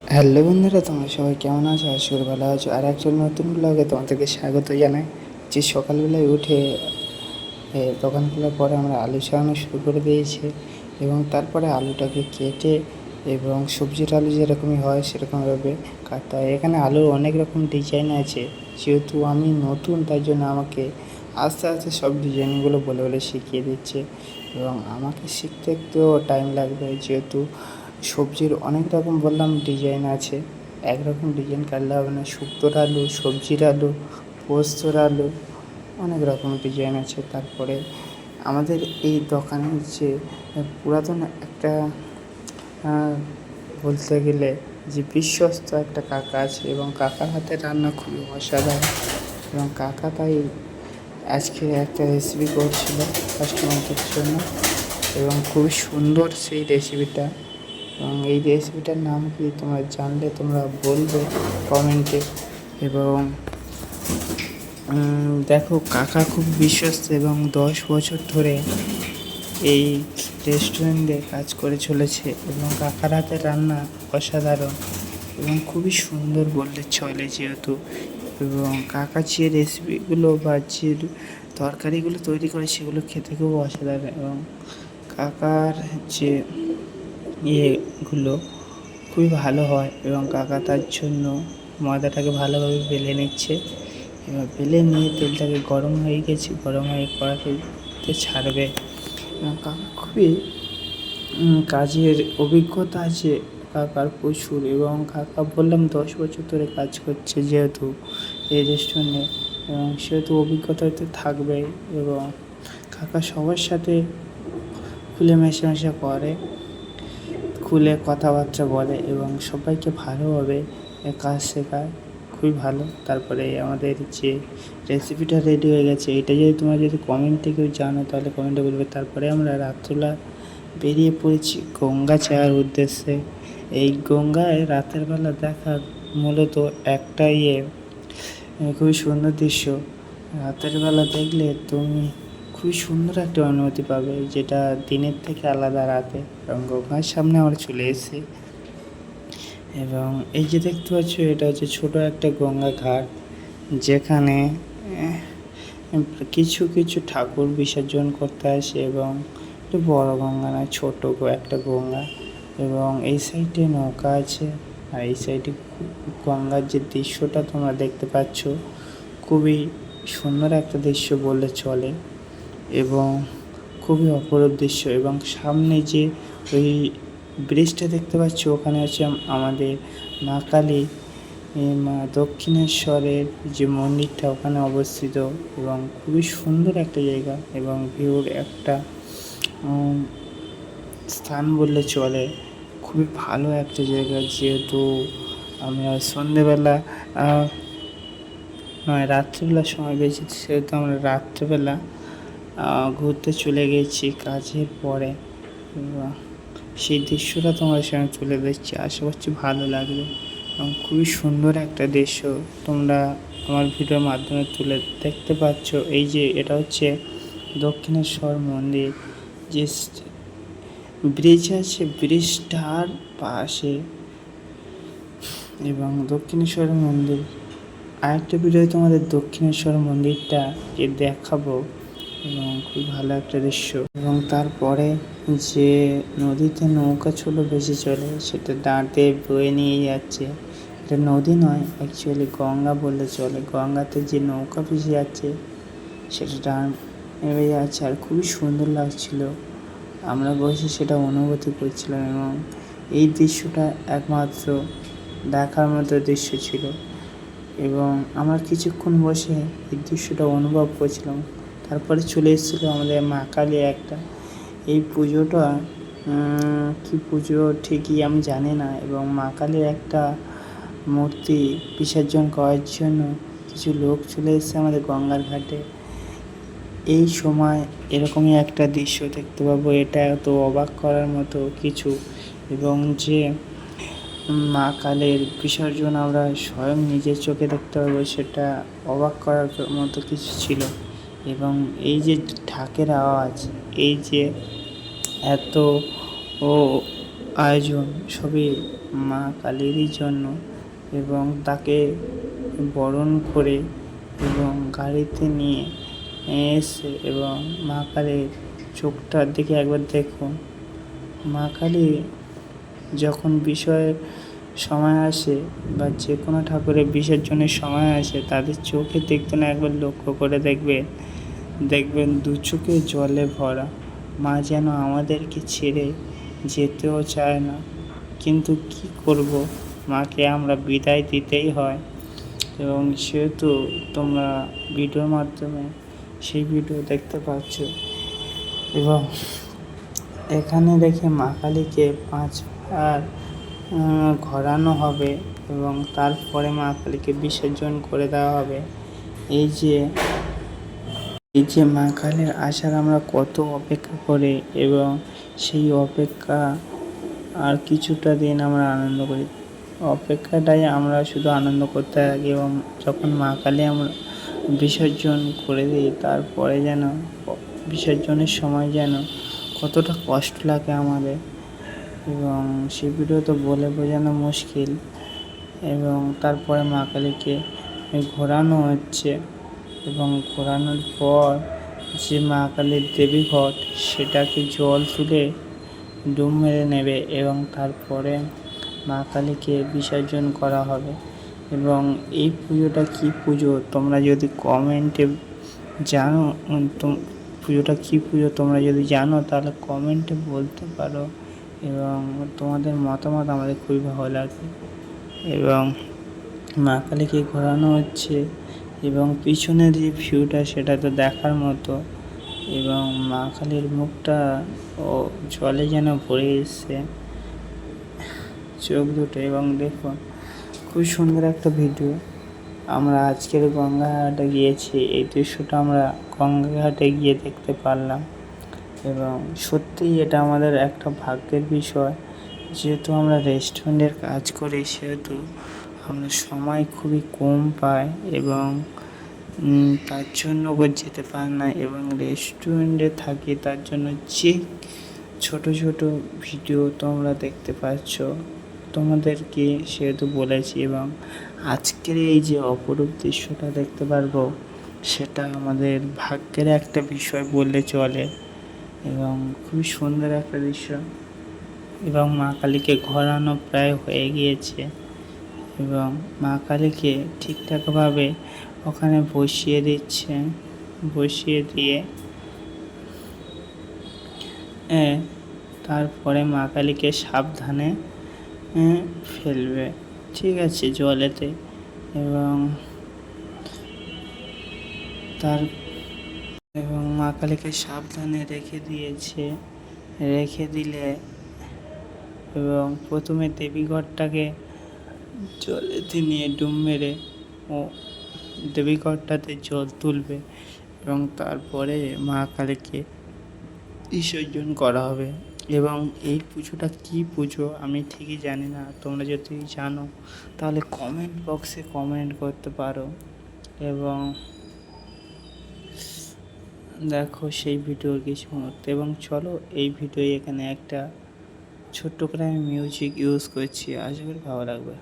Hello বন্ধুরা, তোমরা সবাই কেমন আছো? আশা করি ভালো আছো। আর একজন নতুন ব্লগে তোমাদেরকে স্বাগত জানাই। যে সকালবেলায় উঠে দোকান খোলার পরে আমরা আলু ছাড়ানো শুরু করে দিয়েছি এবং তারপরে আলুটাকে কেটে এবং সবজির আলু যেরকমই হয় সেরকমভাবে কাটতে হয়। এখানে আলুর অনেক রকম ডিজাইন আছে। যেহেতু আমি নতুন, তাই জন্য আমাকে আস্তে আস্তে সব ডিজাইনগুলো বলে বলে শিখিয়ে দিচ্ছে এবং আমাকে শিখতে একটু টাইম লাগবে। যেহেতু সবজির অনেক রকম বললাম ডিজাইন আছে, একরকম ডিজাইন কাটলে হবে না। শুক্তোর আলু, সবজির আলু, পোস্তর আলু, অনেক রকম ডিজাইন আছে। তারপরে আমাদের এই দোকানে যে পুরাতন একটা বলতে গেলে যে বিশ্বস্ত একটা কাকা আছে এবং কাকার হাতের রান্না খুবই অসাধারণ এবং কাকা তাই আজকে একটা রেসিপি করছিল কাস্টমারদের জন্য এবং খুবই সুন্দর সেই রেসিপিটা। এবং এই রেসিপিটার নাম কি তোমরা জানলে তোমরা বলবে কমেন্টে। এবং দেখো, কাকা খুব বিশ্বস্ত এবং 10 বছর ধরে এই রেস্টুরেন্টে কাজ করে চলেছে এবং কাকার হাতের রান্না অসাধারণ এবং খুবই সুন্দর বললে চলে। যেহেতু এবং কাকা যে রেসিপিগুলো বা যে তরকারিগুলো তৈরি করে সেগুলো খেতে খুব অসাধারণ এবং কাকার যে ইয়েগুলো খুবই ভালো হয় এবং কাকা তার জন্য ময়দাটাকে ভালোভাবে বেলে নিচ্ছে। এবার বেলে নিয়ে তেলটাকে গরম হয়ে গেছে, গরম হয়ে কড়াইতে ছাড়বে এবং কাকা খুবই কাজের অভিজ্ঞতা আছে কাকার প্রচুর। এবং কাকা বললাম 10 বছর ধরে কাজ করছে যেহেতু এই রেস্টুরেন্টে, এবং সেহেতু অভিজ্ঞতা তো থাকবেই। এবং কাকা সবার সাথে খুলে মেশামেশা করে, খুলে কথাবার্তা বলে এবং সবাইকে ভালোভাবে কাজ শেখায়, খুবই ভালো। তারপরে আমাদের যে রেসিপিটা রেডি হয়ে গেছে, এটা যদি তোমরা যদি কমেন্টে কেউ জানো তাহলে কমেন্টে বলবে। তারপরে আমরা রাত্রবেলা বেরিয়ে পড়েছি গঙ্গা চাওয়ার উদ্দেশ্যে। এই গঙ্গায় রাতের বেলা দেখা মূলত একটা খুবই সুন্দর দৃশ্য। রাতের বেলা দেখলে তুমি খুবই সুন্দর একটা অনুভূতি পাবে, যেটা দিনের থেকে আলাদা রাতে। এবং গঙ্গার সামনে আমরা চলে এসেছি এবং এই যে দেখতে পাচ্ছ, এটা হচ্ছে ছোটো একটা গঙ্গা ঘাট, যেখানে কিছু কিছু ঠাকুর বিসর্জন করতে আসে এবং একটু বড় গঙ্গা নয়, ছোটো একটা গঙ্গা। এবং এই সাইডে নৌকা আছে আর এই সাইডে গঙ্গার যে দৃশ্যটা তোমরা দেখতে পাচ্ছ খুবই সুন্দর একটা দৃশ্য বললে চলে এবং খুবই অপরূপ দৃশ্য। এবং সামনে যে ওই ব্রিজটা দেখতে পাচ্ছ, ওখানে হচ্ছে আমাদের মা কালী, মা দক্ষিণেশ্বরের যে মন্দিরটা ওখানে অবস্থিত এবং খুবই সুন্দর একটা জায়গা এবং ভিউর একটা স্থান বললে চলে। খুবই ভালো একটা জায়গা। যেহেতু আমরা সন্ধেবেলা নয়, রাত্রিবেলার সময় বেশি, সেহেতু আমরা রাত্রিবেলা ঘুরতে চলে গেছি কাজের পরে এবং সেই দৃশ্যটা তোমার সঙ্গে তুলে দিচ্ছি। আশা করছি ভালো লাগবে এবং খুবই সুন্দর একটা দৃশ্য তোমরা আমার ভিডিওর মাধ্যমে তুলে দেখতে পাচ্ছ। এই যে এটা হচ্ছে দক্ষিণেশ্বর মন্দির, যে ব্রিজ আছে ব্রিজটার পাশে এবং দক্ষিণেশ্বর মন্দির। আরেকটা ভিডিও তোমাদের দক্ষিণেশ্বর মন্দিরটা দেখাবো এবং খুব ভালো একটা দৃশ্য। এবং তারপরে যে নদীতে নৌকা ছিল বেশি চলে, সেটা দাঁড়তে বয়ে নিয়ে যাচ্ছে। এটা নদী নয়, অ্যাকচুয়ালি গঙ্গা বললে চলে। গঙ্গাতে যে নৌকা ভেসে যাচ্ছে সেটা ডান নেমে যাচ্ছে আর খুবই সুন্দর লাগছিল। আমরা বসে সেটা অনুভূতি করছিলাম এবং এই দৃশ্যটা একমাত্র দেখার মতো দৃশ্য ছিল এবং আমরা কিছুক্ষণ বসে এই দৃশ্যটা অনুভব করছিলাম। তারপরে চলে এসেছিলো আমাদের মা কালী একটা। এই পুজোটা কী পুজো ঠিকই আমি জানি না, এবং মা কালীর একটা মূর্তি বিসর্জন করার জন্য কিছু লোক চলে এসেছে আমাদের গঙ্গার ঘাটে। এই সময় এরকমই একটা দৃশ্য দেখতে পাবো, এটা তো অবাক করার মতো কিছু। এবং যে মা কালীর বিসর্জন আমরা স্বয়ং নিজের চোখে দেখতে পাবো, সেটা অবাক করার মতো কিছু ছিল। এবং এই যে ঢাকের আওয়াজ, এই যে এত আয়োজন সবই মা কালীরই জন্য, এবং তাকে বরণ করে এবং গাড়িতে নিয়ে এসে এবং মা কালীর চোখটার দিকে একবার দেখুন। মা কালী যখন সময় আসে বা যে কোনো ঠাকুরের বিসর্জনের সময় আসে, তাদের চোখের দিকটা না একবার লক্ষ্য করে দেখবেন দু চোখে জলে ভরা। মা যেন আমাদেরকে ছেড়ে যেতেও চায় না, কিন্তু কি করব, মাকে আমরা বিদায় দিতেই হয়। এবং সেহেতু তোমরা ভিডিওর মাধ্যমে সেই ভিডিও দেখতে পাচ্ছ। এবং এখানে দেখে মা কালীকে 5বার ঘোরানো হবে এবং তারপরে মা কালীকে বিসর্জন করে দেওয়া হবে। এই যে মা কালীর আসার আমরা কত অপেক্ষা করি, এবং সেই অপেক্ষা আর কিছুটা দিন আমরা আনন্দ করি। অপেক্ষাটাই আমরা শুধু আনন্দ করতে থাকি, এবং যখন মা কালী আমরা বিসর্জন করে দিই, তারপরে যেন বিসর্জনের সময় যেন কতটা কষ্ট লাগে আমাদের, এবং সেই ভিডিও তো বলে বোঝানো মুশকিল। এবং তারপরে মা কালীকে ঘোরানো হচ্ছে, এবং ঘোরানোর পর যে মা কালীর দেবীঘট, সেটাকে জল তুলে ডুব মেরে নেবে, এবং তারপরে মা কালীকে বিসর্জন করা হবে। এবং এই পুজোটা কী পুজো তোমরা যদি কমেন্টে জানো, পুজোটা কী পুজো তোমরা যদি জানো, তাহলে কমেন্টে বলতে পারো, এবং তোমাদের মতামত আমাদের খুবই ভালো লাগে। এবং মা কালীকে ঘোরানো হচ্ছে, এবং পিছনের যে ভিউটা সেটা তো দেখার মতো, এবং মা কালীর মুখটা ও জলে যেন ভরে এসছে চোখ দুটো। এবং দেখুন, খুব সুন্দর একটা ভিডিও। আমরা আজকের গঙ্গাঘাটে গিয়েছি, এই দৃশ্যটা আমরা গঙ্গাঘাটে গিয়ে দেখতে পারলাম, এবং সত্যিই এটা আমাদের একটা ভাগ্যের বিষয়। যেহেতু আমরা রেস্টুরেন্টের কাজ করি, সেহেতু আমরা সময় খুবই কম পাই, এবং তার জন্য যেতে পারি না, এবং রেস্টুরেন্টে থাকি, তার জন্য যে ছোট ভিডিও তোমরা দেখতে পাচ্ছ তোমাদেরকে সেহেতু বলেছি। এবং আজকের এই যে অপরূপ দৃশ্যটা দেখতে পারবো, সেটা আমাদের ভাগ্যের একটা বিষয় বললে চলে, এবং খুবই সুন্দর একটা দৃশ্য। এবং মা কালীকে ঘোরানো প্রায় হয়ে গিয়েছে, এবং মা কালীকে ঠিকঠাকভাবে ওখানে বসিয়ে দিয়ে তারপরে মা কালীকে সাবধানে ফেলবে, ঠিক আছে, জলেতে। এবং মা কালীকে সাবধানে রেখে দিলে, এবং প্রথমে দেবীঘরটাকে জলেতে নিয়ে ডুব মেরে ও দেবীঘরটাতে জল তুলবে, এবং তারপরে মা কালীকে বিসর্জন করা হবে। এবং এই পুজোটা কী পুজো আমি ঠিকই জানি না, তোমরা যদি জানো তাহলে কমেন্ট বক্সে কমেন্ট করতে পারো। এবং দেখো সেই ভিডিওর কিছু মুহূর্ত। এবং চলো এই ভিডিও এখানে একটা ছোট্ট করে আমি মিউজিক ইউজ করছি, আশা করি ভালো লাগবে।